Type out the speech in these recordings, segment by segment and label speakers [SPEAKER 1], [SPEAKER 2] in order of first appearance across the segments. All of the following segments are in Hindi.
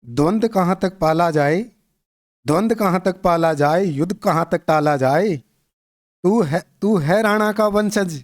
[SPEAKER 1] द्वंद्व कहाँ तक पाला जाए, द्वंद्व कहाँ तक पाला जाए, युद्ध कहाँ तक टाला जाए। तू है राणा का वंशज,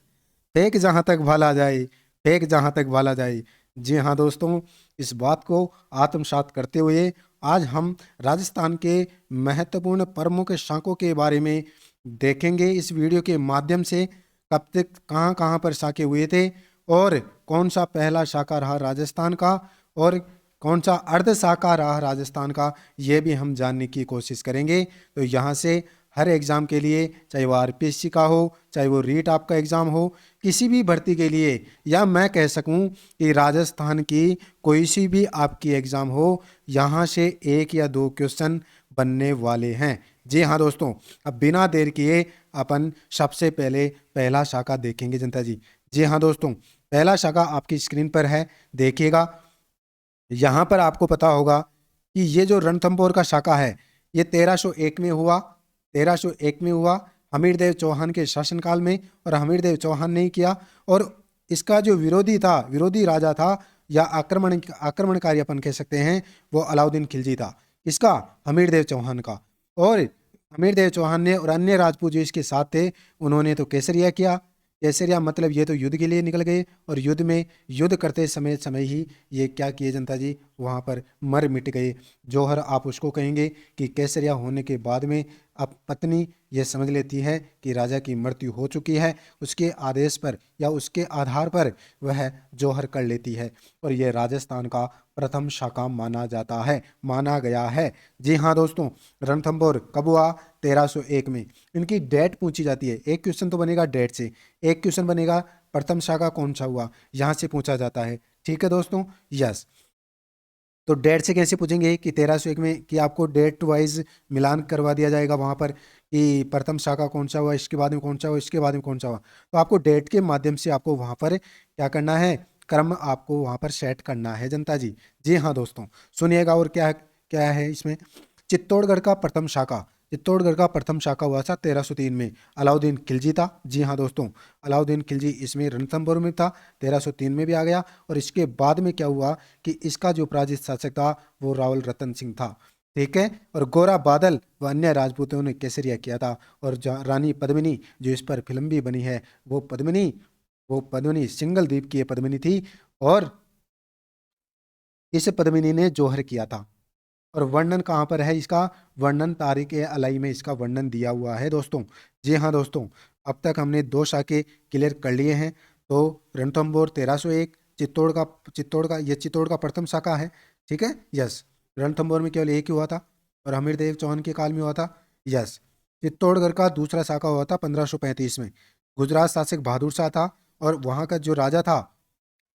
[SPEAKER 1] फेंक जहां तक भाला जाए, फेंक जहां तक भाला जाए। जी हाँ दोस्तों, इस बात को आत्मसात करते हुए आज हम राजस्थान के महत्वपूर्ण प्रमुख शाकों के बारे में देखेंगे इस वीडियो के माध्यम से। कब तक कहाँ कहाँ पर शाके हुए थे, और कौन सा पहला शाका रहा राजस्थान का, और कौन सा अर्ध शाका रहा राजस्थान का, ये भी हम जानने की कोशिश करेंगे। तो यहाँ से हर एग्ज़ाम के लिए, चाहे वो आरपीएससी का हो, चाहे वो रीट आपका एग्ज़ाम हो, किसी भी भर्ती के लिए, या मैं कह सकूं कि राजस्थान की कोई सी भी आपकी एग्ज़ाम हो, यहाँ से एक या दो क्वेश्चन बनने वाले हैं। जी हाँ दोस्तों, अब बिना देर किए अपन सबसे पहले पहला शाखा देखेंगे जनता जी। जी हाँ दोस्तों, पहला शाखा आपकी स्क्रीन पर है, देखिएगा। यहाँ पर आपको पता होगा कि ये जो रणथंभौर का शाखा है, ये 1301 में हुआ। 1301 में हुआ हमीरदेव चौहान के शासनकाल में, और हमीरदेव चौहान ने ही किया। और इसका जो विरोधी था, विरोधी राजा था, या आक्रमणकारी अपन कह सकते हैं, वो अलाउद्दीन खिलजी था। इसका, हमीरदेव चौहान का। और हमीरदेव चौहान ने और अन्य राजपूत जो इसके साथ थे, उन्होंने तो केसरिया किया। केसरिया मतलब ये तो युद्ध के लिए निकल गए, और युद्ध में, युद्ध करते समय समय ही ये क्या किए जनता जी, वहाँ पर मर मिट गए। जौहर आप उसको कहेंगे कि केसरिया होने के बाद में अब पत्नी ये समझ लेती है कि राजा की मृत्यु हो चुकी है, उसके आदेश पर या उसके आधार पर वह जौहर कर लेती है। और यह राजस्थान का प्रथम शाका माना जाता है, माना गया है। जी हाँ दोस्तों, रणथंभौर कब हुआ? 1301 में। इनकी डेट पूछी जाती है, एक क्वेश्चन तो बनेगा डेट से, एक क्वेश्चन बनेगा प्रथम शाखा कौन सा हुआ, यहाँ से पूछा जाता है। ठीक है दोस्तों, यस। तो डेट से कैसे पूछेंगे कि 1301 में, कि आपको डेट वाइज मिलान करवा दिया जाएगा वहां पर, कि प्रथम शाखा कौन सा हुआ, इसके बाद में कौन सा हुआ, इसके बाद में कौन सा हुआ। तो आपको डेट के माध्यम से आपको वहां पर क्या करना है, क्रम आपको वहां पर सेट करना है जनता जी। जी हाँ दोस्तों, सुनिएगा। और क्या क्या है इसमें, चित्तौड़गढ़ का प्रथम शाखा, चित्तौड़गढ़ का प्रथम शाखा हुआ था 1303 में, अलाउद्दीन खिलजी था। जी हाँ दोस्तों, अलाउद्दीन खिलजी इसमें रणथंभौर में था, 1303 में भी आ गया। और इसके बाद में क्या हुआ कि इसका जो पराजित शासक था वो रावल रतन सिंह था। ठीक है, और गोरा बादल व अन्य राजपूतों ने केसरिया किया था। और रानी पद्मिनी, जो इस पर फिल्म भी बनी है, वो पद्मिनी सिंगल द्वीप की ये पद्मिनी थी। और इस पद्मिनी ने जौहर किया था। और वर्णन कहाँ पर है इसका, वर्णन तारीख ए अलई में इसका वर्णन दिया हुआ है दोस्तों। जी हाँ दोस्तों, अब तक हमने दो शाखे क्लियर कर लिए हैं। तो रणथंभौर 1301, चित्तौड़ का प्रथम शाखा है। ठीक है, यस। रणथंभौर में केवल एक ही हुआ था, और हमीरदेव चौहान के काल में हुआ था। यस। चित्तौड़गढ़ का दूसरा शाखा हुआ था 1535 में। गुजरात शासक बहादुर शाह था, और वहाँ का जो राजा था,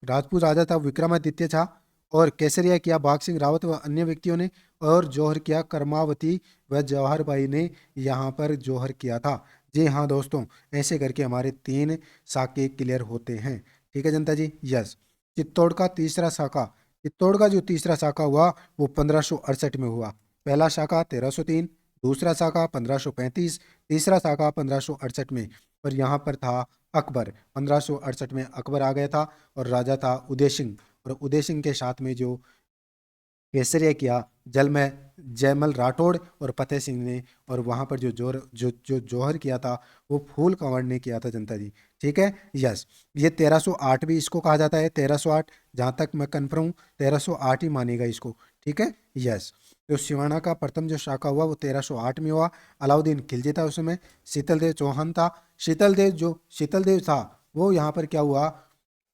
[SPEAKER 1] राजपूत राजा था, विक्रमादित्य था। और केसरिया किया बाघ सिंह रावत व अन्य व्यक्तियों ने। और जौहर किया कर्मावती व जवाहर बाई ने यहाँ पर जौहर किया था। जी हाँ दोस्तों, ऐसे करके हमारे तीन साके क्लियर होते हैं। ठीक है जनता जी, यस। चित्तौड़ का तीसरा शाखा, चित्तौड़ का जो तीसरा शाखा हुआ वो 1568 में हुआ। पहला शाखा 1303, दूसरा शाखा 1535, तीसरा शाखा 1568 में। और यहाँ पर था अकबर। 1568 में अकबर आ गया था, और राजा था उदय सिंह। और उदय सिंह के साथ में जो केसरिया किया, जल में जयमल राठौड़ और फतेह सिंह ने। और वहां पर जो जौहर किया था, वो फूल कंवर ने किया था जनता जी। ठीक है, यस। ये 1308 भी इसको कहा जाता है, 1308, जहां तक मैं कन्फर्म हूँ 1308 ही मानेगा इसको। ठीक है, यस। तो सिवाना का प्रथम जो शाखा हुआ वो 1308 में हुआ। अलाउद्दीन खिलजी था उस समय, शीतलदेव चौहान था। शीतलदेव था, वो यहाँ पर क्या हुआ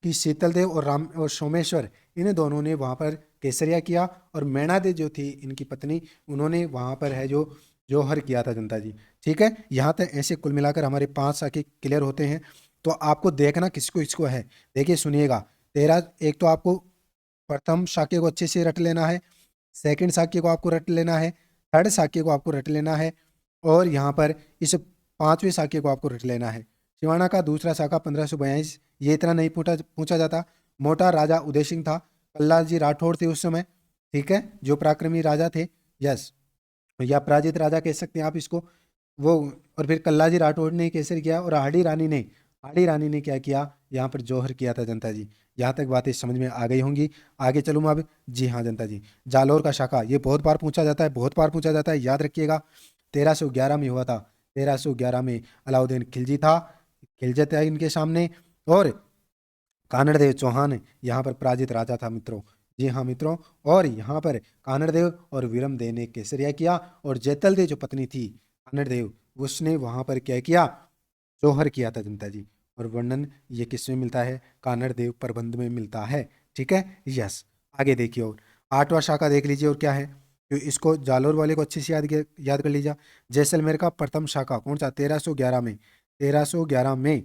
[SPEAKER 1] कि शीतलदेव और राम और सोमेश्वर, इन दोनों ने वहाँ पर केसरिया किया। और मैणादेवी जो थी इनकी पत्नी, उन्होंने वहाँ पर है जो जौहर किया था जनता जी। ठीक है, यहाँ तक ऐसे कुल मिलाकर हमारे 5 साके क्लियर होते हैं। तो आपको देखना किसको इसको है, देखिए सुनिएगा। तेरह, एक तो आपको प्रथम शाक्य को अच्छे से रट लेना है, सेकंड शाक्य को आपको रट लेना है, थर्ड शाक्य को आपको रट लेना है, और यहाँ पर इस पांचवें शाक्य को आपको रट लेना है। सिवाना का दूसरा शाखा 1542, ये इतना नहीं पूछा पूछा जाता। मोटा राजा उदय सिंह था, कल्लाल जी राठौड़ थे उस समय। ठीक है, जो पराक्रमी राजा थे, यस, या पराजित राजा कह सकते हैं आप इसको, वो। और फिर कल्लाजी राठौड़ ने केसर किया, और हाडी रानी ने हाड़ी रानी ने क्या किया, यहाँ पर जौहर किया था जनता जी। यहाँ तक बातें समझ में आ गई होंगी। आगे चलूँ मैं अब। जी हाँ जनता जी, जालौर का शाका, ये बहुत बार पूछा जाता है, बहुत बार पूछा जाता है, याद रखिएगा। 1311 में हुआ था। 1311 में अलाउद्दीन खिलजी था, खिलजी था इनके सामने, और कानड़देव चौहान यहाँ पर पराजित राजा था मित्रों। जी हाँ मित्रों, और यहाँ पर कानड़देव और वीरमदेव ने केसरिया किया, और जैतलदेव जो पत्नी थी कानड़देव, उसने वहाँ पर क्या किया, जौहर किया था जनता जी। और वर्णन ये किस में मिलता है, कानड़देव प्रबंध में मिलता है। ठीक है, यस। आगे देखिए, और आठवां शाखा देख लीजिए, और क्या है, तो इसको जालोर वाले को अच्छे से याद कर लीजिए। जैसलमेर का प्रथम शाखा कौन सा, 1311 में, 1311 में।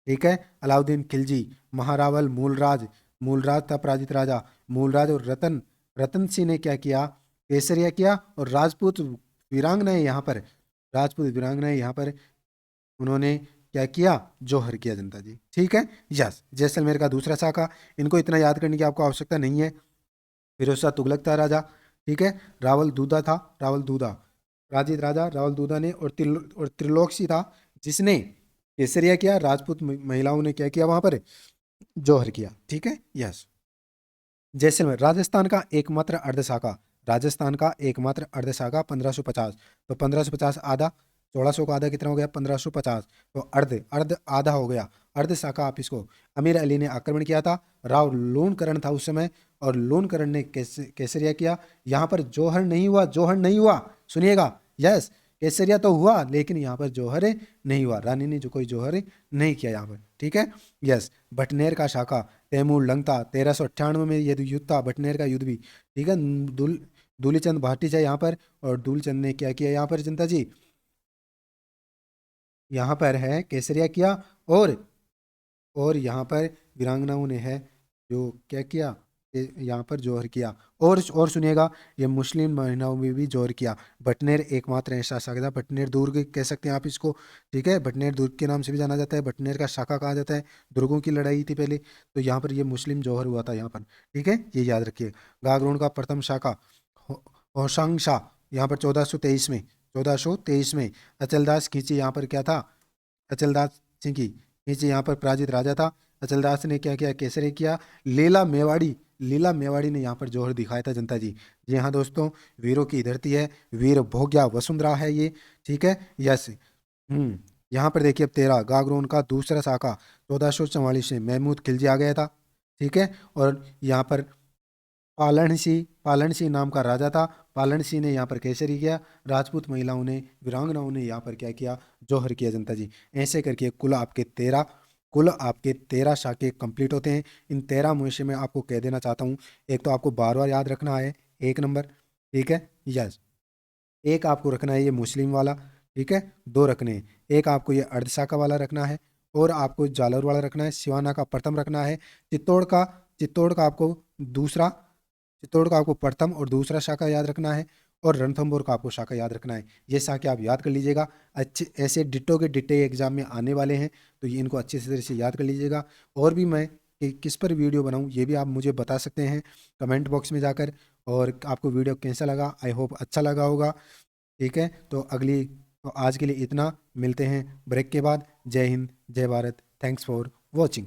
[SPEAKER 1] ठीक है, अलाउद्दीन खिलजी, महारावल मूलराज, मूलराज था पराजित राजा, मूलराज और रतन, रतन सिंह ने क्या किया, केसरिया किया, और राजपूत वीरांगनाएं यहाँ पर, राजपूत वीरांगनाएं यहाँ पर उन्होंने क्या किया, जौहर किया जनता जी। ठीक है, यस। जैसलमेर का दूसरा शाखा, इनको इतना याद करने की आपको आवश्यकता नहीं है। फिरोज शाह तुगलक था राजा। ठीक है, रावल दूदा था, रावल दूदा पराजित राजा, रावल दूदा ने, और त्रिलोकसी था जिसने केसरिया किया, राजपूत महिलाओं ने क्या किया वहां पर, जौहर किया। ठीक है, यस। जैसलमेर राजस्थान का एकमात्र अर्धशाखा, राजस्थान का एकमात्र अर्धशाखा 1550, तो 1550 आधा, 1600 का आधा कितना हो गया, 1550, तो अर्ध अर्ध आधा हो गया, अर्ध शाखा आप इसको। अमीर अली ने आक्रमण किया था, राव लूणकरण था उस समय, और लूणकरण ने केसरिया किया। यहाँ पर जौहर नहीं हुआ, जौहर नहीं हुआ, सुनिएगा, यस। केसरिया तो हुआ, लेकिन यहाँ पर जौहर नहीं हुआ, रानी ने जो कोई जौहर नहीं किया यहाँ पर। ठीक है, यस। भटनेर का शाखा, तैमूर लंगता, 1398 में ये युद्ध था, भटनेर का युद्ध भी। ठीक है, दूलीचंद भाटी है यहाँ पर, और दूलचंद ने क्या किया यहाँ पर जनता जी, यहाँ पर है केसरिया किया, और यहाँ पर वीरांगनाओं ने है जो क्या किया, यहाँ पर जौहर किया। और सुनिएगा, ये मुस्लिम महिलाओं में भी जौहर किया। भटनेर एकमात्र ऐसा शाखा था, भटनेर दुर्ग कह सकते हैं आप इसको। ठीक है, भटनेर दुर्ग के नाम से भी जाना जाता है, भटनेर का शाखा कहा जाता है, दुर्गों की लड़ाई थी पहले, तो यहाँ पर ये मुस्लिम जौहर हुआ था यहाँ पर। ठीक है, ये याद रखिए। गागरोन का प्रथम शाखा होशांग शाह, यहाँ पर 1423 में, 1423 में। अचलदास खींची, यहाँ पर क्या था, अचलदास सिंह की नीचे यहाँ पर पराजित राजा था। अचलदास ने क्या किया, केसरी किया। लीला मेवाड़ी ने यहाँ पर जौहर दिखाया था जनता जी। जी हाँ दोस्तों, वीरों की धरती है, वीर भोग्या वसुंधरा है ये। ठीक है, यस। यहाँ पर देखिए, अब 13 गागरोन का दूसरा शाखा 1444 में महमूद खिलजी आ गया था। ठीक है, और यहाँ पर पालन सिंह नाम का राजा था, पालन सिंह ने यहाँ पर केसरी किया। राजपूत महिलाओं ने, वीरांगनाओं ने यहाँ पर क्या किया, जौहर किया जनता जी। ऐसे करके कुल आपके 13 शाखे कंप्लीट होते हैं। इन 13 में से मैं आपको कह देना चाहता हूँ, एक तो आपको बार बार याद रखना है, एक नंबर। ठीक है, यस। एक आपको रखना है ये मुस्लिम वाला। ठीक है, दो रखने हैं, एक आपको ये अर्धशाखा वाला रखना है, और आपको जालौर वाला रखना है, सिवाना का प्रथम रखना है, चित्तौड़ का आपको दूसरा, चित्तौड़ का आपको प्रथम और दूसरा शाखा याद रखना है, और रणथंभौर का आपको शाखा याद रखना है। ये शाखा आप याद कर लीजिएगा। अच्छे ऐसे डिट्टो के डिट्टे एग्जाम में आने वाले हैं, तो ये इनको अच्छे से तरह से याद कर लीजिएगा। और भी मैं किस पर वीडियो बनाऊं, ये भी आप मुझे बता सकते हैं कमेंट बॉक्स में जाकर। और आपको वीडियो कैसा लगा, आई होप अच्छा लगा होगा। ठीक है, तो आज के लिए इतना, मिलते हैं ब्रेक के बाद। जय हिंद, जय भारत, थैंक्स फॉर वॉचिंग।